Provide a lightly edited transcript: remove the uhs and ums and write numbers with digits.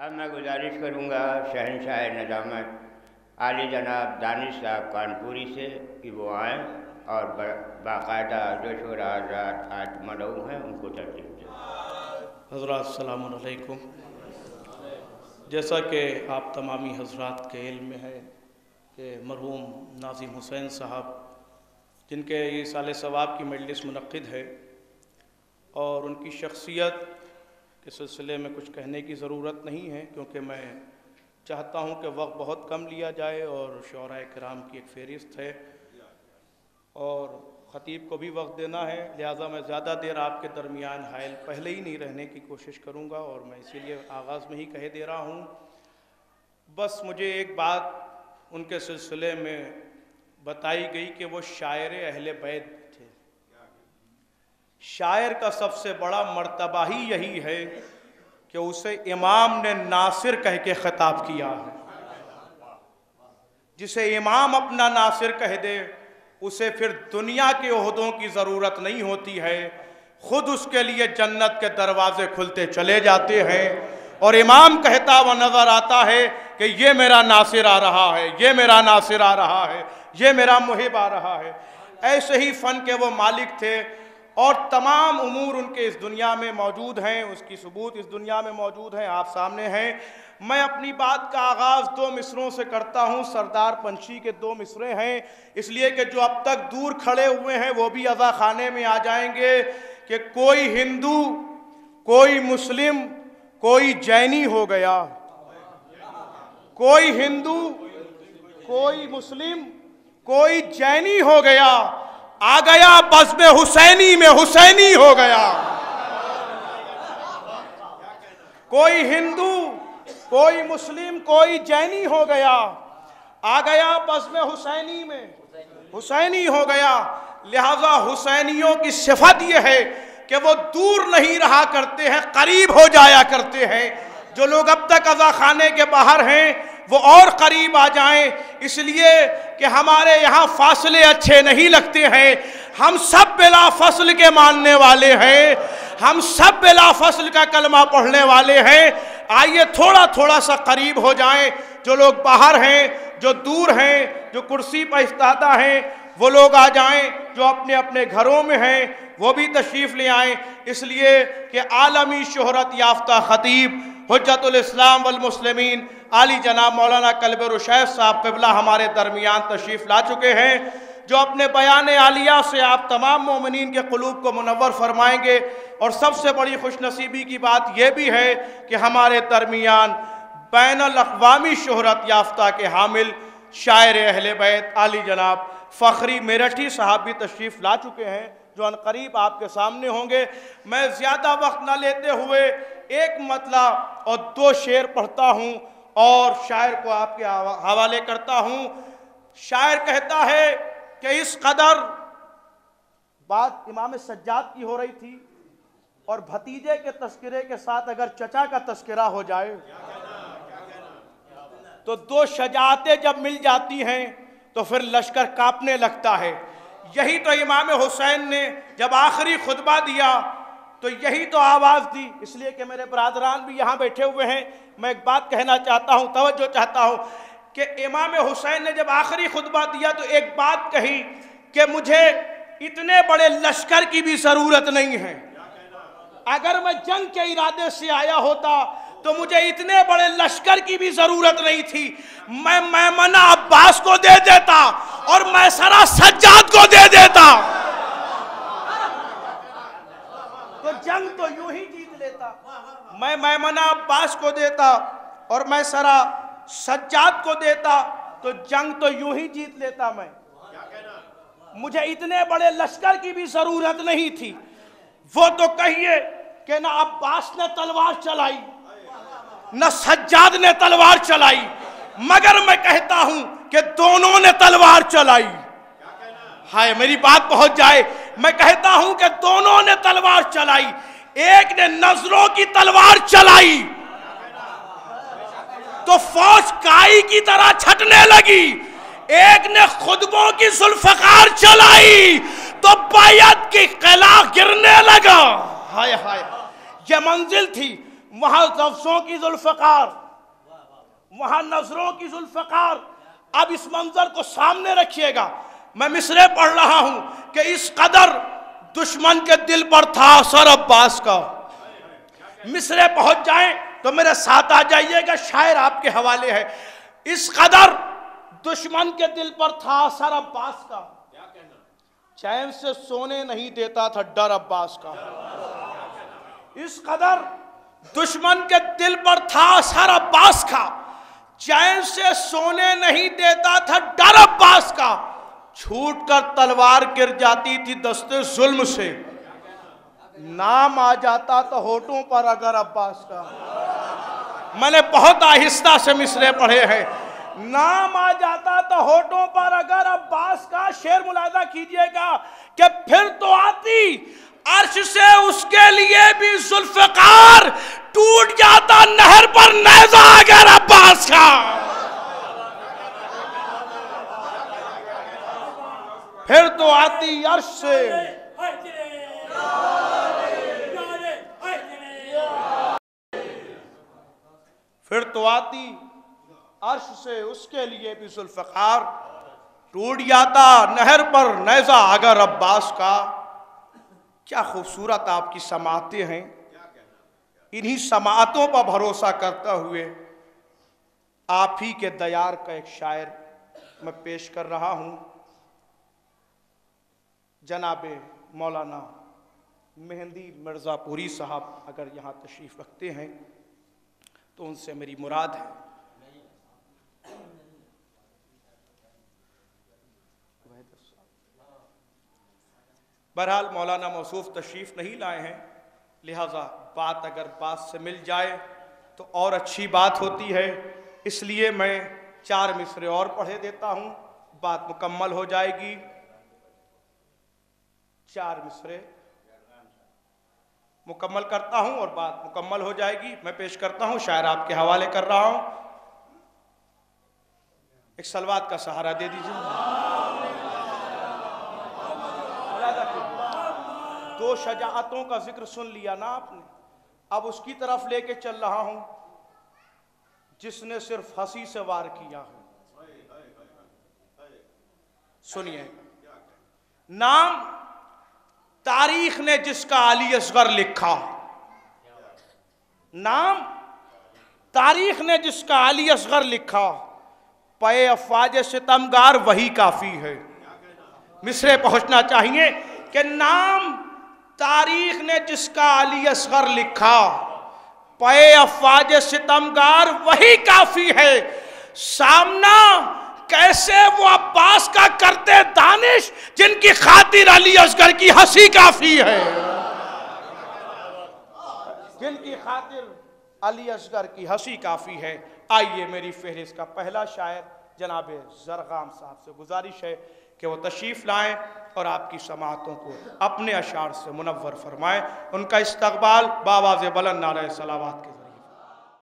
अब मैं गुजारिश करूँगा शहनशाह नज़ामत आली जनाब दानिश साहब कानपुरी से कि वो आएँ और बाकायदा जो शोरा हज़रात आज मदऊ हैं उनको तरतीब दें। हज़रात अस्सलामु अलैकुम। जैसा कि आप तमामी हज़रात के इल्म में है कि मरहूम नाज़िम हुसैन साहब जिनके ये साल सवाब की मजलिस मुनक़्क़िद है और उनकी शख्सियत के सिलसिले में कुछ कहने की ज़रूरत नहीं है, क्योंकि मैं चाहता हूँ कि वक्त बहुत कम लिया जाए और शुअराए किराम की एक फ़हरिस्त है और ख़तीब को भी वक्त देना है, लिहाजा मैं ज़्यादा देर आपके दरमियान हायल पहले ही नहीं रहने की कोशिश करूँगा और मैं इसीलिए आगाज़ में ही कह दे रहा हूँ। बस मुझे एक बात उनके सिलसिले में बताई गई कि वो शायर अहले बैत थे। शायर का सबसे बड़ा मर्तबा ही यही है कि उसे इमाम ने नासिर कह के ख़िताब किया है। जिसे इमाम अपना नासिर कह दे उसे फिर दुनिया के ओहदों की ज़रूरत नहीं होती है, खुद उसके लिए जन्नत के दरवाजे खुलते चले जाते हैं और इमाम कहता हुआ नज़र आता है कि ये मेरा नासिर आ रहा है, ये मेरा नासिर आ रहा है, ये मेरा मुहिब आ रहा है। ऐसे ही फ़न के वो मालिक थे और तमाम उमूर उनके इस दुनिया में मौजूद हैं, उसकी सबूत इस दुनिया में मौजूद हैं, आप सामने हैं। मैं अपनी बात का आगाज़ दो मिसरों से करता हूँ। सरदार पंछी के दो मिसरे हैं, इसलिए कि जो अब तक दूर खड़े हुए हैं वो भी अज़ा खाने में आ जाएंगे कि कोई हिंदू, कोई मुस्लिम, कोई जैनी हो गया, कोई हिंदू, कोई मुस्लिम, कोई जैनी हो गया, आ गया बज़्म हुसैनी में हुसैनी हो गया। कोई हिंदू, कोई मुस्लिम, कोई जैनी हो गया, आ गया बज़्म हुसैनी में हुसैनी हो गया। लिहाजा हुसैनियों की सिफत यह है कि वो दूर नहीं रहा करते हैं, करीब हो जाया करते हैं। जो लोग अब तक अज़ा खाने के बाहर हैं वो और करीब आ जाएं, इसलिए कि हमारे यहाँ फासले अच्छे नहीं लगते हैं। हम सब बिला फसल के मानने वाले हैं, हम सब बिला फसल का कलमा पढ़ने वाले हैं। आइए थोड़ा थोड़ा सा करीब हो जाएं। जो लोग बाहर हैं, जो दूर हैं, जो कुर्सी पर इफ्तादा हैं, वो लोग आ जाएं। जो अपने अपने घरों में हैं वो भी तशरीफ़ ले आएँ, इसलिए कि आलमी शोहरत याफ्ता ख़तीब हुज्जतुल इस्लाम वल मुस्लिमीन आली जनाब मौलाना कल्ब रुशैद साहब क़िबला हमारे दरमियान तशरीफ़ ला चुके हैं, जो अपने बयान आलिया से आप तमाम मोमिनीन के क़ुलूब को मुनव्वर फरमाएंगे। और सबसे बड़ी खुशनसीबी की बात यह भी है कि हमारे दरमियान बैनुल अक़वामी शोहरत याफ्ता के हामिल शायर अहले बैत आली जनाब फ़खरी मेरठी साहब भी तशरीफ़ ला चुके हैं, जो अनक़रीब आपके सामने होंगे। मैं ज़्यादा वक्त न लेते हुए एक मतला और दो शेर पढ़ता हूँ और शायर को आपके हवाले करता हूँ। शायर कहता है कि इस कदर बात इमाम सज्जाद की हो रही थी और भतीजे के तस्करे के साथ अगर चचा का तस्करा हो जाए तो दो शजाअतें जब मिल जाती हैं तो फिर लश्कर कांपने लगता है। यही तो इमाम हुसैन ने जब आखिरी खुतबा दिया तो यही तो आवाज़ दी। इसलिए कि मेरे बरादरान भी यहाँ बैठे हुए हैं, मैं एक बात कहना चाहता हूँ, तवज्जो चाहता हूँ कि इमाम हुसैन ने जब आखिरी खुतबा दिया तो एक बात कही कि मुझे इतने बड़े लश्कर की भी ज़रूरत नहीं है। अगर मैं जंग के इरादे से आया होता तो मुझे इतने बड़े लश्कर की भी ज़रूरत नहीं थी। मैं मैमना अब्बास को दे देता और मैं सरा सज्जाद को दे देता तो जंग तो यूं ही जीत लेता। मैं मैमना अब्बास को देता और मैं सरा सज्जाद को देता तो जंग तो यूं ही जीत लेता। मैं मुझे इतने बड़े लश्कर की भी ज़रूरत नहीं थी। वो तो कहिए कि ना अब्बास ने तलवार चलाई न सज्जाद ने तलवार चलाई, मगर मैं कहता हूं कि दोनों ने तलवार चलाई। हाय मेरी बात पहुंच जाए। मैं कहता हूं कि दोनों ने तलवार चलाई। एक ने नजरों की तलवार चलाई तो फौज काई की तरह छटने लगी, एक ने खुतबों की जुल्फ़कार चलाई तो बायत की किला गिरने लगा। हाय हाय, ये मंजिल थी وہاں لفظوں کی ذوالفقار، وہاں نظروں کی ذوالفقار۔ اب اس منظر کو سامنے رکھیے گا، میں مصرعے پڑھ رہا ہوں کہ اس قدر دشمن کے دل پر تھا اثر عباس کا۔ مصرعے پہنچ جائیں تو میرے ساتھ آ جائیے گا، شاعر آپ کے حوالے ہے۔ اس قدر دشمن کے دل پر تھا اثر عباس کا، چین سے سونے نہیں دیتا تھا ڈر عباس کا۔ اس قدر دشمن کے دل پر تھا اثر عباس کا، چین سے سونے نہیں دیتا تھا ڈر عباس کا۔ چھوٹ کر تلوار گر جاتی تھی دستے ظلم سے، نام آ جاتا تو ہونٹوں پر اگر عباس کا۔ میں نے بہت آہستہ سے مصرعے پڑھے ہیں۔ نام آ جاتا تو ہونٹوں پر اگر عباس کا۔ شعر ملاحظہ کیجئے گا کہ پھر تو آتی عرش سے اس کے لیے بھی ذوالفقار، ٹوٹ جاتا نہر پر نیزہ اگر عباس کا۔ پھر تو آتی عرش سے پھر تو آتی عرش سے اس کے لیے بھی ذوالفقار، ٹوٹ جاتا نہر پر نیزہ اگر عباس کا۔ کیا خوبصورت آپ کی سماعتیں ہیں۔ انہی سماعتوں پر بھروسہ کرتا ہوئے آپ ہی کے دیار کا ایک شاعر میں پیش کر رہا ہوں، جناب مولانا مہندی مرزا پوری صاحب اگر یہاں تشریف رکھتے ہیں تو ان سے میری مراد ہے۔ بہرحال مولانا موصوف تشریف نہیں لائے ہیں، لہٰذا بات اگر بات سے مل جائے تو اور اچھی بات ہوتی ہے، اس لیے میں 4 مصرعے اور پڑھے دیتا ہوں، بات مکمل ہو جائے گی۔ 4 مصرعے مکمل کرتا ہوں اور بات مکمل ہو جائے گی۔ میں پیش کرتا ہوں، شاعر آپ کے حوالے کر رہا ہوں، ایک صلوات کا سہارا دے دیجیے۔ 2 شجاعتوں کا ذکر سن لیا نا آپ نے، اب اس کی طرف لے کے چل رہا ہوں جس نے صرف ہنسی سے وار کیا ہے۔ سنیے، نام تاریخ نے جس کا علی اصغر لکھا، نام تاریخ نے جس کا علی اصغر لکھا، پے افواج ستمگار وہی کافی ہے۔ مصرعے پہنچنا چاہیے کہ نام تاریخ نے جس کا علی اصغر لکھا، پے افواج ستمگار وہی کافی ہے۔ سامنا کیسے وہ عباس کا کرتے دانش جن کی خاطر علی اصغر کی ہنسی کافی ہے، جن کی خاطر علی اصغر کی ہنسی کافی ہے۔ آئیے میری فہرست کا پہلا شاعر جناب زرغام صاحب سے گزارش ہے کہ وہ تشریف لائیں اور آپ کی سماعتوں کو اپنے اشعار سے منور فرمائیں۔ ان کا استقبال بآواز بلند نعرہ صلوات کے